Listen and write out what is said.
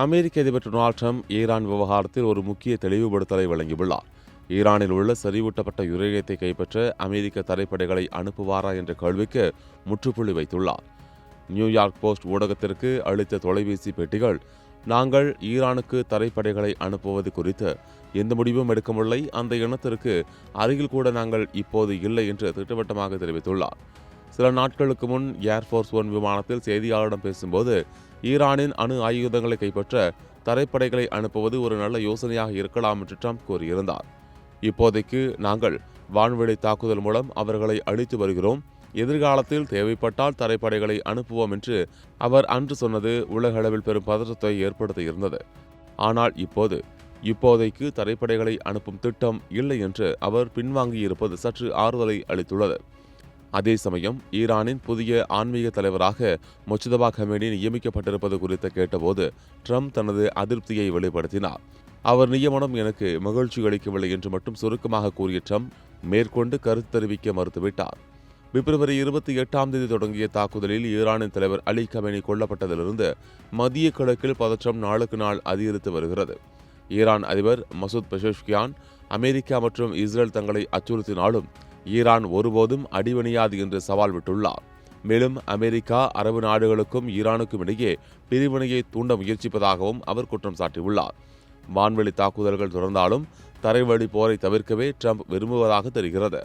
அமெரிக்க அதிபர் Donald Trump Iran விவகாரத்தில் ஒரு முக்கிய தெளிவுபடுத்தலை வழங்கியுள்ளார். ஈரானில் உள்ள செறிவூட்டப்பட்ட யுரேனியத்தை கைப்பற்ற அமெரிக்க தரைப்படைகளை அனுப்புவாரா என்ற கேள்விக்கு முற்றுப்புள்ளி வைத்துள்ளார். நியூயார்க் போஸ்ட் ஊடகத்திற்கு அளித்த தொலைபேசி பேட்டிகள், நாங்கள் ஈரானுக்கு தரைப்படைகளை அனுப்புவது குறித்து எந்த முடிவும் எடுக்கவில்லை, அந்த இனத்திற்கு அருகில் கூட நாங்கள் இப்போது இல்லை என்று திட்டவட்டமாக தெரிவித்துள்ளார். சில நாட்களுக்கு முன் ஏர்ஃபோர்ஸ் ஒன் விமானத்தில் செய்தியாளரிடம் பேசும்போது, ஈரானின் அணு ஆயுதங்களை கைப்பற்ற தரைப்படைகளை அனுப்புவது ஒரு நல்ல யோசனையாக இருக்கலாம் என்று ட்ரம்ப் கூறியிருந்தார். இப்போதைக்கு நாங்கள் வான்வெளி தாக்குதல் மூலம் அவர்களை அழித்து வருகிறோம், எதிர்காலத்தில் தேவைப்பட்டால் தரைப்படைகளை அனுப்புவோம் என்று அவர் அன்று சொன்னது உலகளவில் பெரும் பதற்றத்தை ஏற்படுத்தியிருந்தது. ஆனால் இப்போதைக்கு தரைப்படைகளை அனுப்பும் திட்டம் இல்லை என்று அவர் பின்வாங்கியிருப்பது சற்று ஆறுதலை அளித்துள்ளது. அதே சமயம் ஈரானின் புதிய ஆன்மீக தலைவராக முஜ்தபா கமேனி நியமிக்கப்பட்டிருப்பது குறித்து கேட்டபோது ட்ரம்ப் தனது அதிருப்தியை வெளிப்படுத்தினார். அவர் நியமனம் எனக்கு மகிழ்ச்சி அளிக்கவில்லை என்று மட்டும் சுருக்கமாக கூறிய ட்ரம்ப் மேற்கொண்டு கருத்து தெரிவிக்க மறுத்துவிட்டார். பிப்ரவரி 28 தொடங்கிய தாக்குதலில் ஈரானின் தலைவர் அலி கமேனி கொல்லப்பட்டதிலிருந்து மத்திய கிழக்கில் பதற்றம் நாளுக்கு நாள் அதிகரித்து வருகிறது. ஈரான் அதிபர் மசூத் பெஷஷ்கியான் அமெரிக்கா மற்றும் இஸ்ரேல் தங்களை அச்சுறுத்தினாலும் ஈரான் ஒருபோதும் அடிபணியாது என்று சவால் விட்டுள்ளார். மேலும் அமெரிக்கா அரபு நாடுகளுக்கும் ஈரானுக்கும் இடையே பிரிவினையை தூண்ட முயற்சிப்பதாகவும் அவர் குற்றம் சாட்டியுள்ளார். வான்வெளி தாக்குதல்கள் தொடர்ந்தாலும் தரைவழி போரை தவிர்க்கவே ட்ரம்ப் விரும்புவதாக தெரிகிறது.